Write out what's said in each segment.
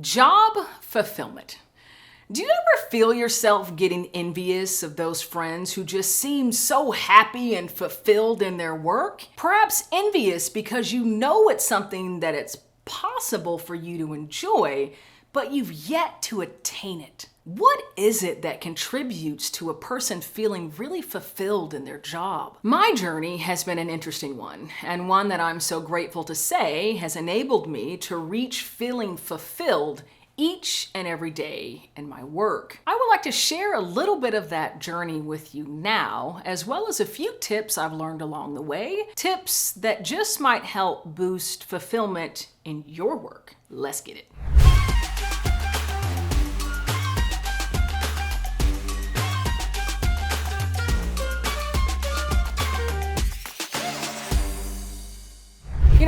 Job fulfillment. Do you ever feel yourself getting envious of those friends who just seem so happy and fulfilled in their work? Perhaps envious because you know it's something that it's possible for you to enjoy, but you've yet to attain it. What is it that contributes to a person feeling really fulfilled in their job? My journey has been an interesting one, and one that I'm so grateful to say has enabled me to reach feeling fulfilled each and every day in my work. I would like to share a little bit of that journey with you now, as well as a few tips I've learned along the way, tips that just might help boost fulfillment in your work. Let's get it.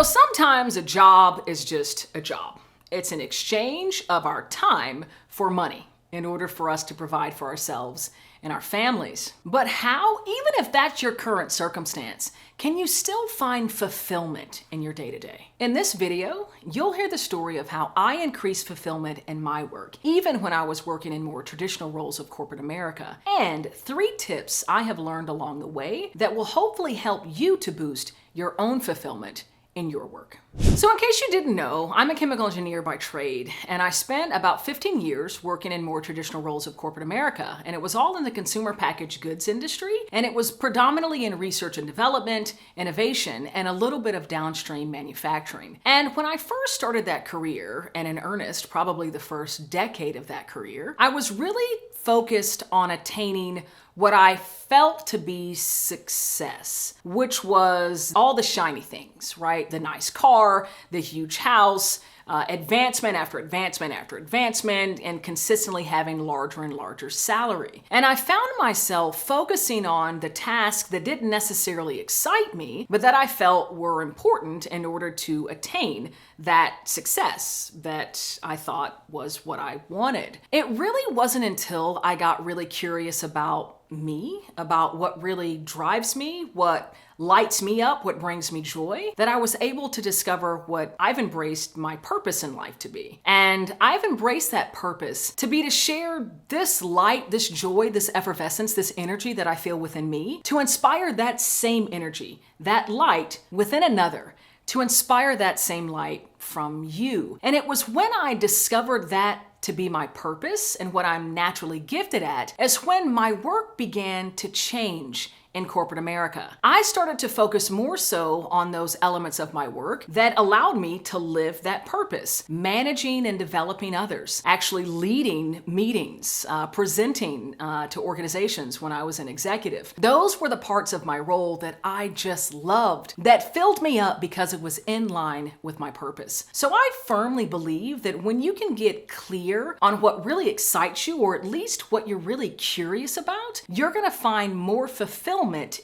Sometimes a job is just a job. It's an exchange of our time for money in order for us to provide for ourselves and our families. But how, even if that's your current circumstance, can you still find fulfillment in your day-to-day? In this video, you'll hear the story of how I increased fulfillment in my work, even when I was working in more traditional roles of corporate America, and 3 tips I have learned along the way that will hopefully help you to boost your own fulfillment in your work. So in case you didn't know, I'm a chemical engineer by trade, and I spent about 15 years working in more traditional roles of corporate America, and it was all in the consumer packaged goods industry, and it was predominantly in research and development, innovation, and a little bit of downstream manufacturing. And when I first started that career, and in earnest, probably the first decade of that career, I was really focused on attaining what I felt to be success, which was all the shiny things, right? The nice car, the huge house, advancement after advancement after advancement, and consistently having larger and larger salary. And I found myself focusing on the tasks that didn't necessarily excite me, but that I felt were important in order to attain that success that I thought was what I wanted. It really wasn't until I got really curious about me, about what really drives me, what lights me up, what brings me joy, that I was able to discover what I've embraced my purpose in life to be. And I've embraced that purpose to be to share this light, this joy, this effervescence, this energy that I feel within me, to inspire that same energy, that light within another, to inspire that same light from you. And it was when I discovered that to be my purpose and what I'm naturally gifted at, is when my work began to change in corporate America. I started to focus more so on those elements of my work that allowed me to live that purpose, managing and developing others, actually leading meetings, presenting to organizations when I was an executive. Those were the parts of my role that I just loved, that filled me up because it was in line with my purpose. So I firmly believe that when you can get clear on what really excites you, or at least what you're really curious about, you're gonna find more fulfillment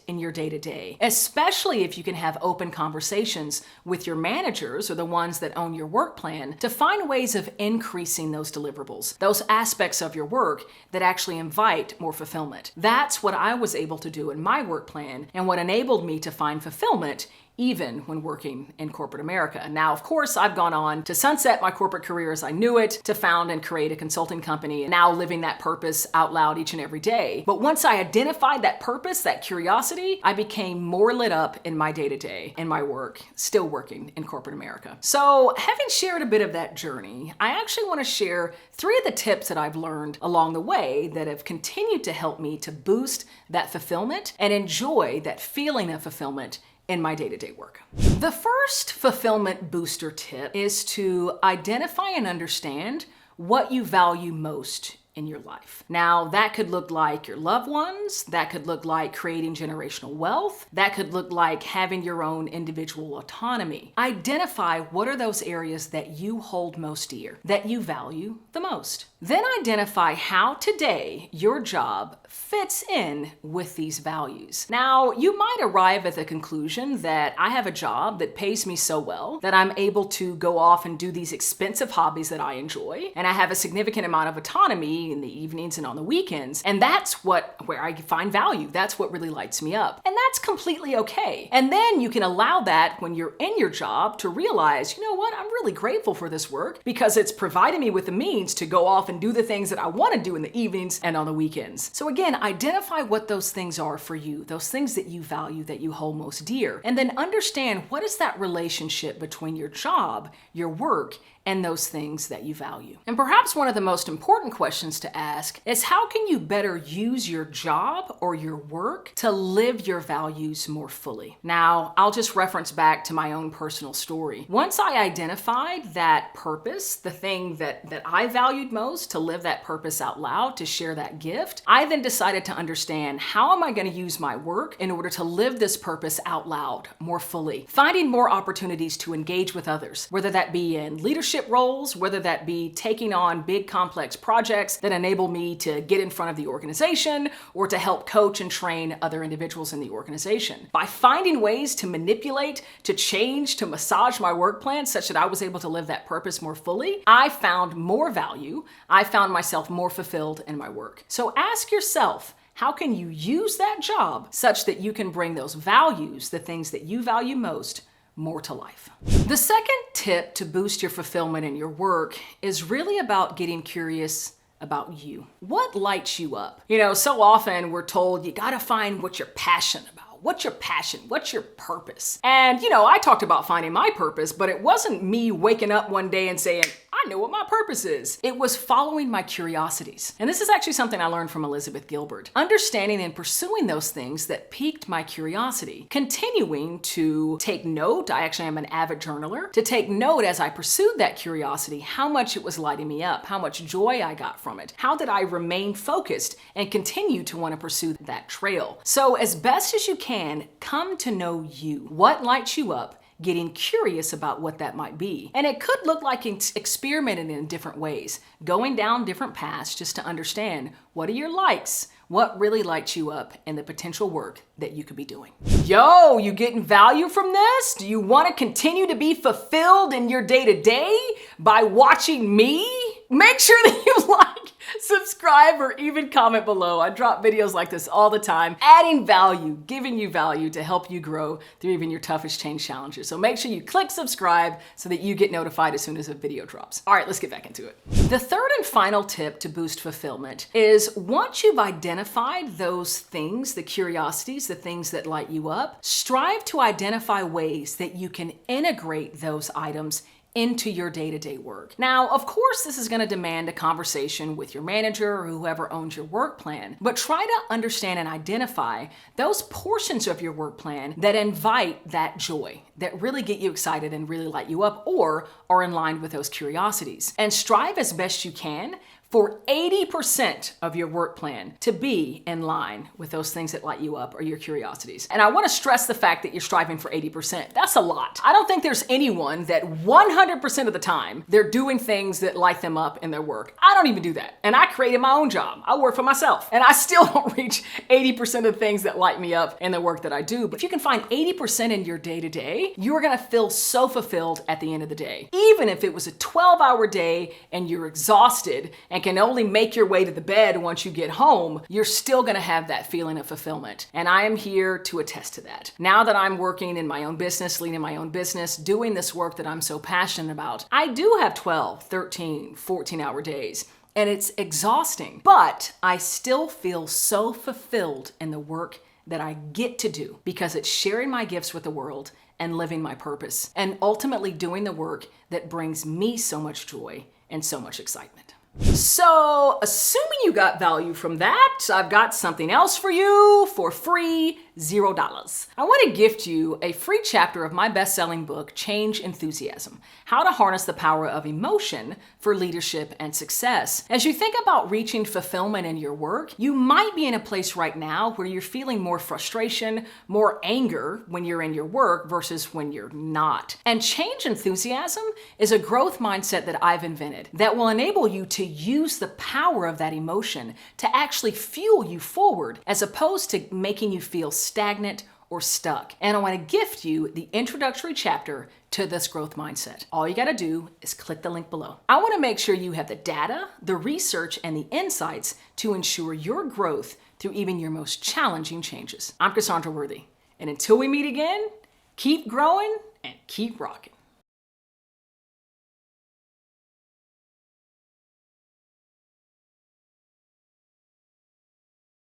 in your day-to-day, especially if you can have open conversations with your managers or the ones that own your work plan to find ways of increasing those deliverables, those aspects of your work that actually invite more fulfillment. That's what I was able to do in my work plan, and what enabled me to find fulfillment even when working in corporate America. Now, of course, I've gone on to sunset my corporate career as I knew it, to found and create a consulting company, and now living that purpose out loud each and every day. But once I identified that purpose, that curiosity, I became more lit up in my day-to-day, in my work, still working in corporate America. So having shared a bit of that journey, I actually want to share 3 of the tips that I've learned along the way that have continued to help me to boost that fulfillment and enjoy that feeling of fulfillment in my day-to-day work. The first fulfillment booster tip is to identify and understand what you value most in your life. Now, that could look like your loved ones, that could look like creating generational wealth, that could look like having your own individual autonomy. Identify what are those areas that you hold most dear, that you value the most. Then identify how today your job fits in with these values. Now, you might arrive at the conclusion that I have a job that pays me so well that I'm able to go off and do these expensive hobbies that I enjoy, and I have a significant amount of autonomy me in the evenings and on the weekends. And that's where I find value. That's what really lights me up. And that's completely okay. And then you can allow that when you're in your job to realize, you know what, I'm really grateful for this work because it's providing me with the means to go off and do the things that I want to do in the evenings and on the weekends. So again, identify what those things are for you, those things that you value, that you hold most dear, and then understand what is that relationship between your job, your work, and those things that you value. And perhaps one of the most important questions to ask is how can you better use your job or your work to live your values more fully? Now, I'll just reference back to my own personal story. Once I identified that purpose, the thing that I valued most, to live that purpose out loud, to share that gift, I then decided to understand how am I going to use my work in order to live this purpose out loud more fully, finding more opportunities to engage with others, whether that be in leadership roles, whether that be taking on big complex projects that enable me to get in front of the organization or to help coach and train other individuals in the organization. By finding ways to manipulate, to change, to massage my work plan such that I was able to live that purpose more fully, I found more value. I found myself more fulfilled in my work. So ask yourself, how can you use that job such that you can bring those values, the things that you value most, more to life? The second tip to boost your fulfillment in your work is really about getting curious about you. What lights you up? You know, so often we're told you gotta find what you're passionate about. What's your passion? What's your purpose? And, you know, I talked about finding my purpose, but it wasn't me waking up one day and saying, I know what my purpose is. It was following my curiosities. And this is actually something I learned from Elizabeth Gilbert. Understanding and pursuing those things that piqued my curiosity. Continuing to take note, I actually am an avid journaler, to take note as I pursued that curiosity, how much it was lighting me up, how much joy I got from it. How did I remain focused and continue to want to pursue that trail? So as best as you can, come to know you. What lights you up? Getting curious about what that might be. And it could look like experimenting in different ways, going down different paths just to understand what are your likes, what really lights you up, and the potential work that you could be doing. Yo, you getting value from this? Do you want to continue to be fulfilled in your day-to-day by watching me? Make sure that you like, subscribe, or even comment below. I drop videos like this all the time, adding value, giving you value to help you grow through even your toughest change challenges. So make sure you click subscribe so that you get notified as soon as a video drops. All right, let's get back into it. The third and final tip to boost fulfillment is once you've identified those things, the curiosities, the things that light you up, strive to identify ways that you can integrate those items into your day-to-day work. Now, of course, this is going to demand a conversation with your manager or whoever owns your work plan, but try to understand and identify those portions of your work plan that invite that joy, that really get you excited and really light you up or are in line with those curiosities. And strive as best you can for 80% of your work plan to be in line with those things that light you up or your curiosities. And I want to stress the fact that you're striving for 80%. That's a lot. I don't think there's anyone that 100% of the time they're doing things that light them up in their work. I don't even do that. And I created my own job. I work for myself. And I still don't reach 80% of the things that light me up in the work that I do. But if you can find 80% in your day-to-day, you're going to feel so fulfilled at the end of the day. Even if it was a 12-hour day and you're exhausted and can only make your way to the bed once you get home, you're still going to have that feeling of fulfillment. And I am here to attest to that. Now that I'm working in my own business, leading my own business, doing this work that I'm so passionate about, I do have 12, 13, 14-hour days. And it's exhausting, but I still feel so fulfilled in the work that I get to do because it's sharing my gifts with the world and living my purpose and ultimately doing the work that brings me so much joy and so much excitement. So, assuming you got value from that, I've got something else for you for free, $0. I want to gift you a free chapter of my best-selling book, Change Enthusiasm: How to Harness the Power of Emotion for Leadership and Success. As you think about reaching fulfillment in your work, you might be in a place right now where you're feeling more frustration, more anger when you're in your work versus when you're not. And Change Enthusiasm is a growth mindset that I've invented that will enable you to use the power of that emotion to actually fuel you forward as opposed to making you feel stagnant or stuck. And I want to gift you the introductory chapter to this growth mindset. All you got to do is click the link below. I want to make sure you have the data, the research, and the insights to ensure your growth through even your most challenging changes. I'm Cassandra Worthy. And until we meet again, keep growing and keep rocking.